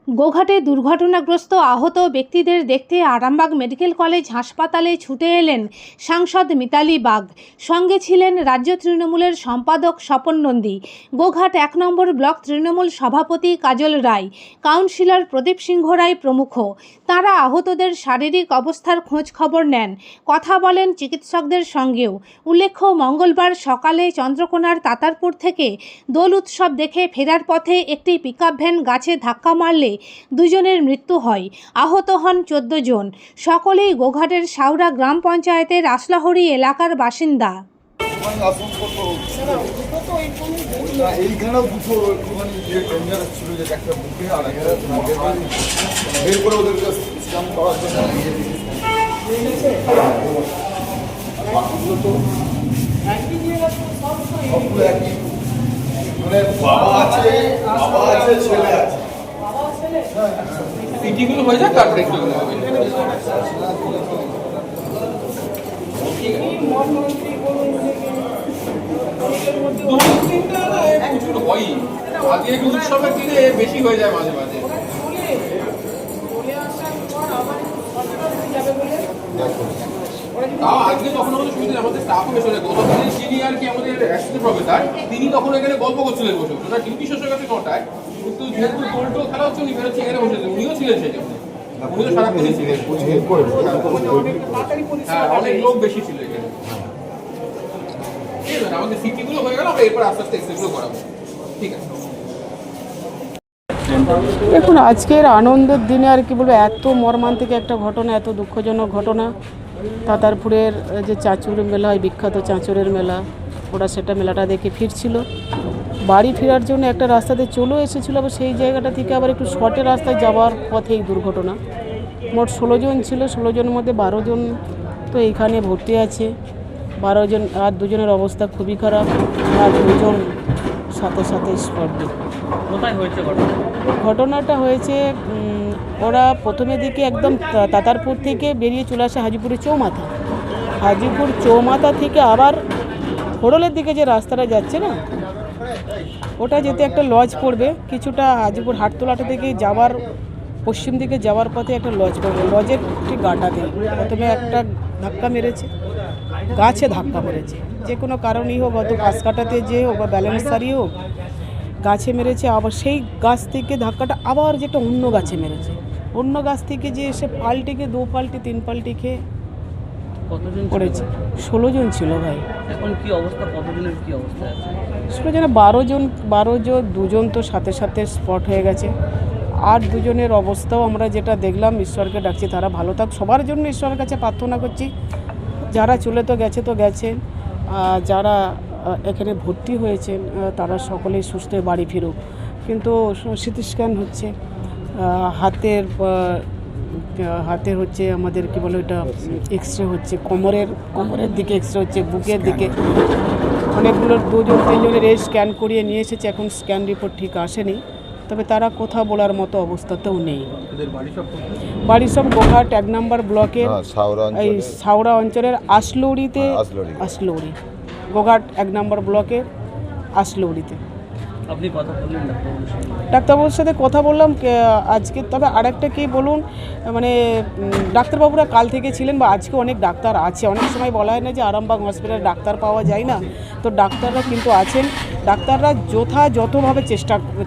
গোঘাটে দুর্ঘটনাগ্রস্ত আহত ব্যক্তিদের দেখতে আরামবাগ মেডিকেল কলেজ হাসপাতালে ছুটে এলেন সাংসদ মিতালি বাগ। সঙ্গে ছিলেন রাজ্য তৃণমূলের সম্পাদক স্বপন নন্দী, গোঘাট ১ নম্বর ব্লক তৃণমূল সভাপতি কাজল রায়, কাউন্সিলর প্রদীপ সিংহ রায় প্রমুখ। তাঁরা আহতদের শারীরিক অবস্থার খোঁজ খবর নেন, কথা বলেন চিকিৎসকদের সঙ্গেও। উল্লেখ্য, মঙ্গলবার সকালে চন্দ্রকোনার তাতারপুর থেকে দোল উৎসব দেখে ফেরার পথে একটি পিকআপ ভ্যান গাছে ধাক্কা মারলে দুজনের মৃত্যু হয়। আহত হন ১৪ জন। সকলেই গোঘাটের শাওরা গ্রাম পঞ্চায়েতের আসলাহরি এলাকার বাসিন্দা। বাবা আছে, ছেলে আছে। সিটিগুলো হয়ে যাক তারপরে একটু প্রচুর হয়, আগে একটু উৎসবের দিনে বেশি হয়ে যায় মাঝে মাঝে। তাও আজকে তখন আমাদের সুবিধা, আমাদের স্টাফ বেশ অনেক। গতকালের যিনি আর কি আমাদের অ্যাসিস্ট্যান্ট প্রফেসর, তিনি তখন এখানে গল্প করছিলেন বসে। ওনার ডিউটি শেষ হয়ে গেছে 9টায়, কিন্তু যেহেতু গোল্টো খেলা হচ্ছে উনি বেরোচ্ছে এখানে বসেছেন। উনিও ছিলেন সেখানে, উনিও সারাক্ষণই ছিলেন। হ্যাঁ, অনেক লোক বেশি ছিল এখানে। ঠিক আছে, আমাদের সিটিগুলো হয়ে গেল, আমরা এরপর আস্তে আস্তে এক্সেগুলো করাবো। ঠিক আছে। দেখুন, আজকের আনন্দের দিনে আর কি বলবো, এত মর্মান্তিক একটা ঘটনা, এত দুঃখজনক ঘটনা। তাতারপুরের যে চাঁচুর মেলা হয়, বিখ্যাত চাঁচুরের মেলা, ওরা সেটা মেলাটা দেখে ফিরছিল। বাড়ি ফেরার জন্য একটা রাস্তাতে চলেও এসেছিলো, আবার সেই জায়গাটা থেকে আবার একটু শর্টের রাস্তায় যাওয়ার পথে এই দুর্ঘটনা। মোট 16 জন ছিল, 16 জনের মধ্যে 12 জন তো এইখানে ভর্তি আছে। 12 জন, আর 2 জনের অবস্থা খুবই খারাপ, আর 2 জন সাথে সাথে স্পট ডেড। কোথায় হয়েছে ঘটনাটা হয়েছে, ওরা প্রথমে দিকে একদম তাতারপুর থেকে বেরিয়ে চলে আসে হাজিপুরের চৌমাথা। হাজিপুর চৌমাথা থেকে আবার হোড়লের দিকে যে রাস্তাটা যাচ্ছে না, ওটা যেতে একটা লজ পড়বে। কিছুটা হাজিপুর হাটতলাটা থেকে যাওয়ার পশ্চিম দিকে যাওয়ার পথে একটা লজ পড়বে। লজের ঠিক গাটাতে প্রথমে একটা ধাক্কা মেরেছে, গাছে ধাক্কা মেরেছে। যে কোনো কারণেই হোক, হয়তো ঘাস কাটাতে যে হোক বা ব্যালেন্স সারিয়ে হোক, গাছে মেরেছে। আবার সেই গাছ থেকে ধাক্কাটা আবার যেটা অন্য গাছে মেরেছে, অন্য গাছ থেকে যে এসে পাল্টে খেয়ে 2 পাল্টি 3 পাল্টি খেয়ে কতজন পড়েছে। 16 জন ছিল ভাই। এখন কি অবস্থা, কতজনের কি অবস্থা আছে? 16 জনে 12 জন, 2 জন তো সাথে সাথে স্পট হয়ে গেছে। আর 2 জনের অবস্থাও আমরা যেটা দেখলাম, ঈশ্বরকে ডাকছি তারা ভালো থাক। সবার জন্য ঈশ্বরের কাছে প্রার্থনা করছি। যারা চলে তো গেছেন, যারা এখানে ভর্তি হয়েছেন তারা সকলেই সুস্থ হয়ে বাড়ি ফিরুক। কিন্তু সিটি স্ক্যান হচ্ছে, হাতের হচ্ছে, আমাদের কি বলে এটা, এক্সরে হচ্ছে, কোমরের দিকে এক্সরে হচ্ছে, বুকের দিকে অনেকগুলো 2 জন 3 জনের স্ক্যান করিয়ে নিয়ে এসেছে। এখন স্ক্যান রিপোর্ট ঠিক আসেনি, তবে তারা কথা বলার মতো অবস্থাতেও নেই। বাড়ি সব গোঘাট 1 নম্বর ব্লকের এই শাওরা অঞ্চলের আসলৌরিতে, আসলৌরি, গোঘাট 1 নম্বর ব্লকের আসলৌরিতে। আপনি কথা বললেন ডাক্তারবাবুর সাথে কথা বললাম আজকে। তবে আরেকটা কি বলুন, মানে ডাক্তারবাবুরা কাল থেকে ছিলেন, বা আজকে অনেক ডাক্তার আছে। অনেক সময় বলা হয় না যে আরামবাগ হসপিটালে ডাক্তার পাওয়া যায় না, তো ডাক্তাররা কিন্তু আছেন। ডাক্তাররা যথাযথভাবে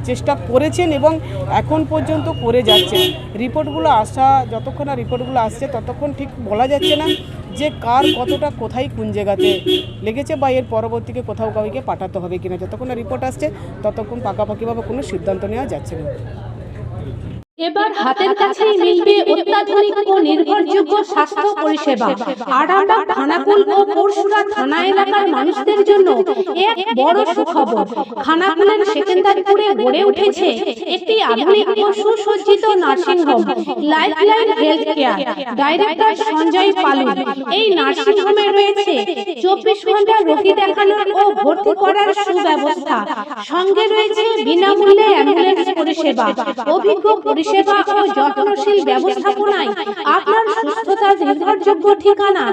চেষ্টা করেছেন এবং এখন পর্যন্ত করে যাচ্ছেন। রিপোর্টগুলো যতক্ষণ না রিপোর্টগুলো আসছে ততক্ষণ ঠিক বলা যাচ্ছে না যে কার কতটা কোথায় কোন জায়গাতে লেগেছে, বা এর পরবর্তীকে কোথাও কাউকে পাঠাতে হবে কিনা। যতক্ষণ না রিপোর্ট আসছে ততক্ষণ পাকাপাকিভাবে কোনো সিদ্ধান্ত নেওয়া যাচ্ছে না। এবার হাতের কাছেই মিলবে অত্যাধুনিক ও নির্ভরযোগ্য স্বাস্থ্য পরিষেবা। আরামবাগ, খানাকুল ও পরশুরা থানা এলাকার মানুষদের জন্য এক বড় সুখবর। খানাকুলের সেকেন্দারপুরে গড়ে উঠেছে একটি আধুনিক ও সুসজ্জিত nursing home, lifeline health care. Director Sanjay Palu. এই নার্সিং হোমে রয়েছে 24 ঘন্টা রোগী দেখানোর ও ভর্তি করার সুব্যবস্থা। সঙ্গে রয়েছে বিনামূল্যে অ্যাম্বুলেন্স পরিষেবা, অভিজ্ঞ পরিষেবা ও যত্নশীল ব্যবস্থাপনায় আপনার সুস্থতার নির্ভরযোগ্য ঠিকানা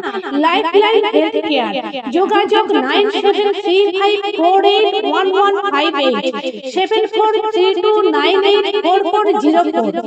লাইফলাইন হেলথ কেয়ার। যোগাযোগ 9735481158 7432984404।